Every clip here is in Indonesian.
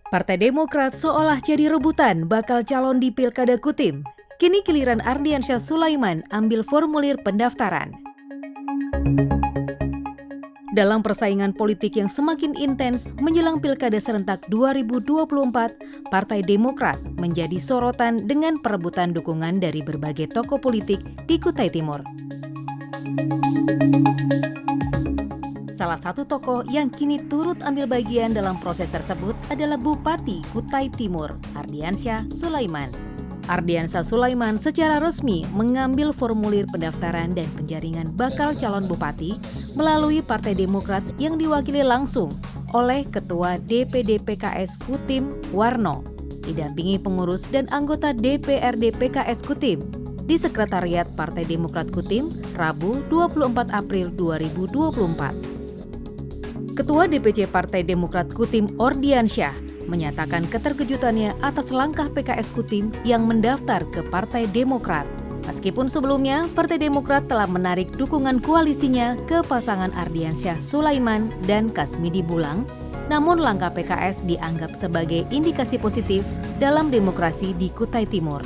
Partai Demokrat seolah jadi rebutan bakal calon di Pilkada Kutim. Kini giliran Ardiansyah Sulaiman ambil formulir pendaftaran. Dalam persaingan politik yang semakin intens menjelang Pilkada serentak 2024, Partai Demokrat menjadi sorotan dengan perebutan dukungan dari berbagai tokoh politik di Kutai Timur. Salah satu tokoh yang kini turut ambil bagian dalam proses tersebut adalah Bupati Kutai Timur, Ardiansyah Sulaiman. Ardiansyah Sulaiman secara resmi mengambil formulir pendaftaran dan penjaringan bakal calon bupati melalui Partai Demokrat yang diwakili langsung oleh Ketua DPD PKS Kutim Warno, didampingi pengurus dan anggota DPRD PKS Kutim di Sekretariat Partai Demokrat Kutim, Rabu 24 April 2024. Ketua DPC Partai Demokrat Kutim Ardiansyah menyatakan keterkejutannya atas langkah PKS Kutim yang mendaftar ke Partai Demokrat. Meskipun sebelumnya Partai Demokrat telah menarik dukungan koalisinya ke pasangan Ardiansyah Sulaiman dan Kasmidi Bulang, namun langkah PKS dianggap sebagai indikasi positif dalam demokrasi di Kutai Timur.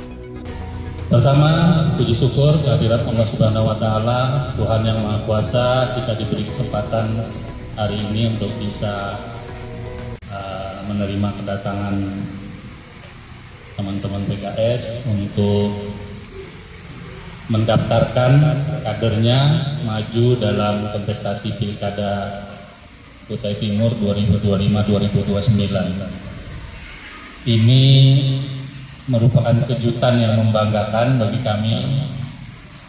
Pertama, puji syukur kehadirat Allah Subhanahu wa Ta'ala, Tuhan yang Maha Kuasa, kita diberi kesempatan hari ini untuk bisa menerima kedatangan teman-teman PKS untuk mendaftarkan kadernya maju dalam kontestasi Pilkada Kutai Timur 2025-2029. Ini merupakan kejutan yang membanggakan bagi kami,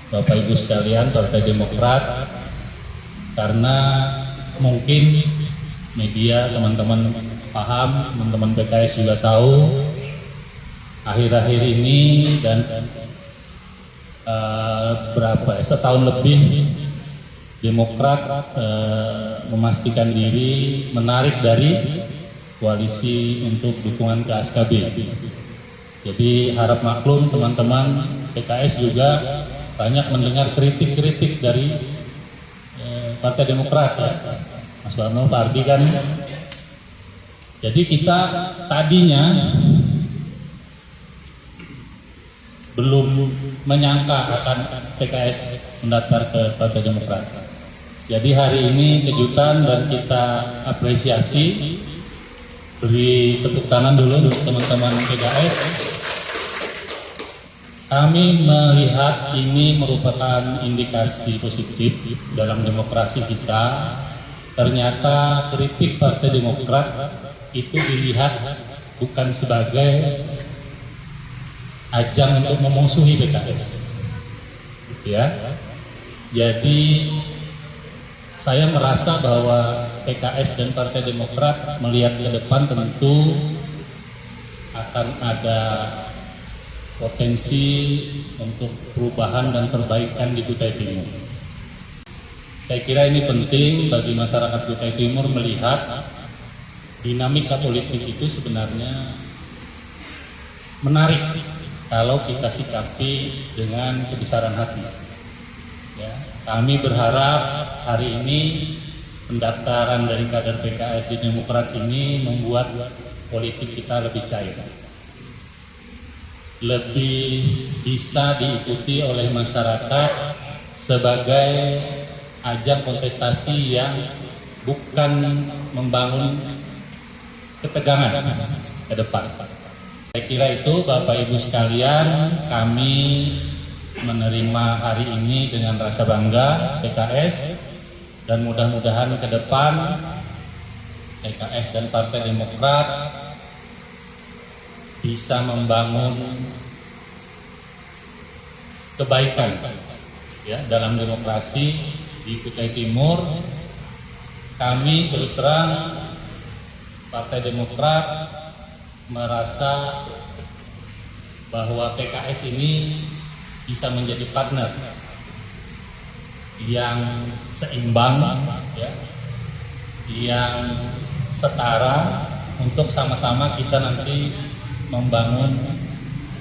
Bapak Ibu sekalian, Partai Demokrat, karena mungkin media, teman-teman paham, teman-teman PKS juga tahu, akhir-akhir ini dan setahun lebih Demokrat memastikan diri menarik dari koalisi untuk dukungan ke ASKB. Jadi harap maklum teman-teman PKS juga banyak mendengar kritik-kritik dari Partai Demokrat ya, Mas Bano, Pak Ardi kan. Jadi kita tadinya belum menyangka akan PKS mendaftar ke Partai Demokrat. Jadi hari ini kejutan dan kita apresiasi. Beri tepuk tangan dulu untuk teman-teman PKS. Kami melihat ini merupakan indikasi positif dalam demokrasi kita. Ternyata kritik Partai Demokrat itu dilihat bukan sebagai ajang untuk memusuhi PKS, ya. Jadi saya merasa bahwa PKS dan Partai Demokrat melihat ke depan tentu akan ada potensi untuk perubahan dan perbaikan di Kutai Timur. Saya kira ini penting bagi masyarakat Kutai Timur melihat dinamika politik itu sebenarnya menarik kalau kita sikapi dengan kebesaran hati. Ya, kami berharap hari ini pendaftaran dari kader PKS di Demokrat ini membuat politik kita lebih cair, lebih bisa diikuti oleh masyarakat sebagai ajang kontestasi yang bukan membangun ketegangan ke depan. Saya kira itu Bapak Ibu sekalian, kami menerima hari ini dengan rasa bangga PKS, dan mudah-mudahan ke depan PKS dan Partai Demokrat bisa membangun kebaikan ya dalam demokrasi di Kutai Timur. Kami terus terang Partai Demokrat merasa bahwa PKS ini bisa menjadi partner yang seimbang, ya, yang setara untuk sama-sama kita nanti membangun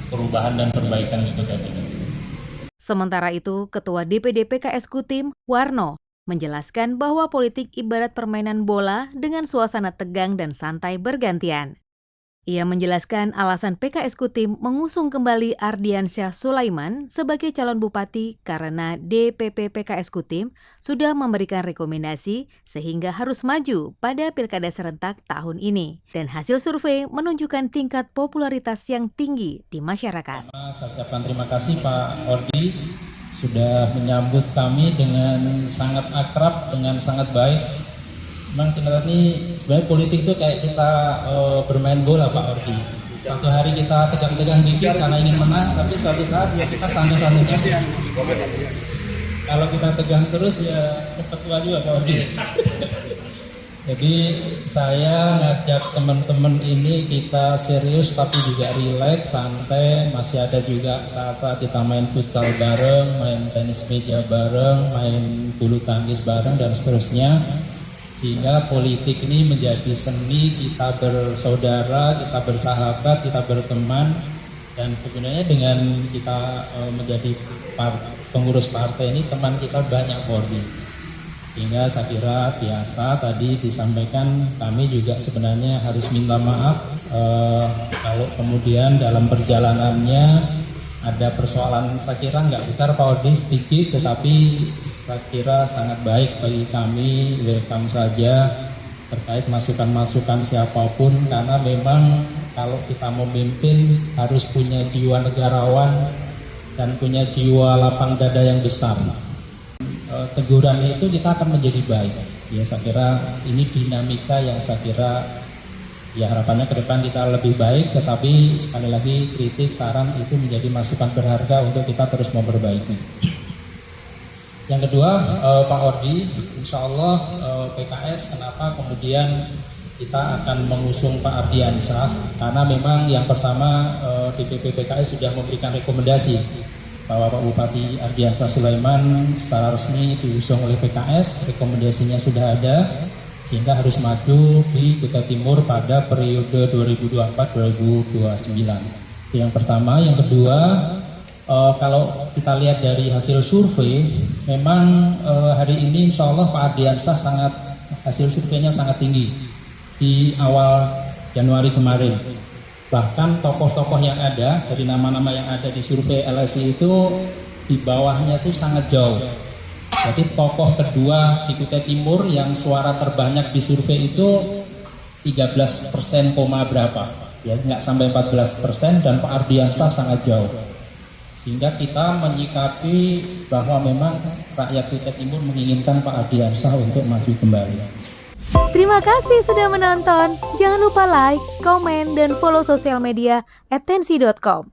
perubahan dan perbaikan di Kutai Timur. Sementara itu, Ketua DPD PKS Kutim Warno menjelaskan bahwa politik ibarat permainan bola dengan suasana tegang dan santai bergantian. Ia menjelaskan alasan PKS Kutim mengusung kembali Ardiansyah Sulaiman sebagai calon bupati karena DPP PKS Kutim sudah memberikan rekomendasi sehingga harus maju pada pilkada serentak tahun ini. Dan hasil survei menunjukkan tingkat popularitas yang tinggi di masyarakat. Saya ucapkan terima kasih Pak Ordi sudah menyambut kami dengan sangat akrab, dengan sangat baik. Memang kita ini sebenarnya politik itu kayak kita bermain bola Pak Ordi. Satu hari kita tegang-tegang dikit karena ingin menang, tapi suatu saat ya kita santai-santai. Kalau kita tegang terus ya cepat tua juga Pak Ordi. Jadi saya ngajak teman-teman ini kita serius tapi juga rileks, santai. Masih ada juga saat-saat kita main futsal bareng, main tenis meja bareng, main bulu tangkis bareng dan seterusnya. Sehingga politik ini menjadi seni, kita bersaudara, kita bersahabat, kita berteman. Dan sebenarnya dengan kita menjadi pengurus partai ini, teman kita banyak Ordi. Sehingga saya kira biasa tadi disampaikan, kami juga sebenarnya harus minta maaf kalau kemudian dalam perjalanannya ada persoalan, saya kira nggak besar Pak Ordi, sedikit, tetapi saya kira sangat baik bagi kami, welcome saja terkait masukan-masukan siapapun, karena memang kalau kita memimpin harus punya jiwa negarawan dan punya jiwa lapang dada yang besar. Teguran itu kita akan menjadi baik. Ya saya kira ini dinamika yang saya kira ya harapannya ke depan kita lebih baik, tetapi sekali lagi kritik, saran itu menjadi masukan berharga untuk kita terus memperbaiki. Yang kedua, Pak Ordi, insya Allah PKS kenapa kemudian kita akan mengusung Pak Ardiansyah, karena memang yang pertama DPP PKS sudah memberikan rekomendasi bahwa Pak Bupati Ardiansyah Sulaiman secara resmi diusung oleh PKS, rekomendasinya sudah ada, sehingga harus maju di Kutai Timur pada periode 2024-2029. Yang pertama, yang kedua, kalau kita lihat dari hasil survei, memang hari ini insya Allah Pak Ardiansyah hasil surveinya sangat tinggi di awal Januari kemarin. Bahkan tokoh-tokoh yang ada, dari nama-nama yang ada di survei LSI itu di bawahnya itu sangat jauh. Jadi tokoh kedua di Kutai Timur yang suara terbanyak di survei itu 13% berapa, ya nggak sampai 14%, dan Pak Ardiansyah sangat jauh. Sehingga kita menyikapi bahwa memang rakyat Kutai Timur menginginkan Pak Ardiansyah untuk maju kembali. Terima kasih sudah menonton. Jangan lupa like, komen, dan follow sosial media @tensi.com.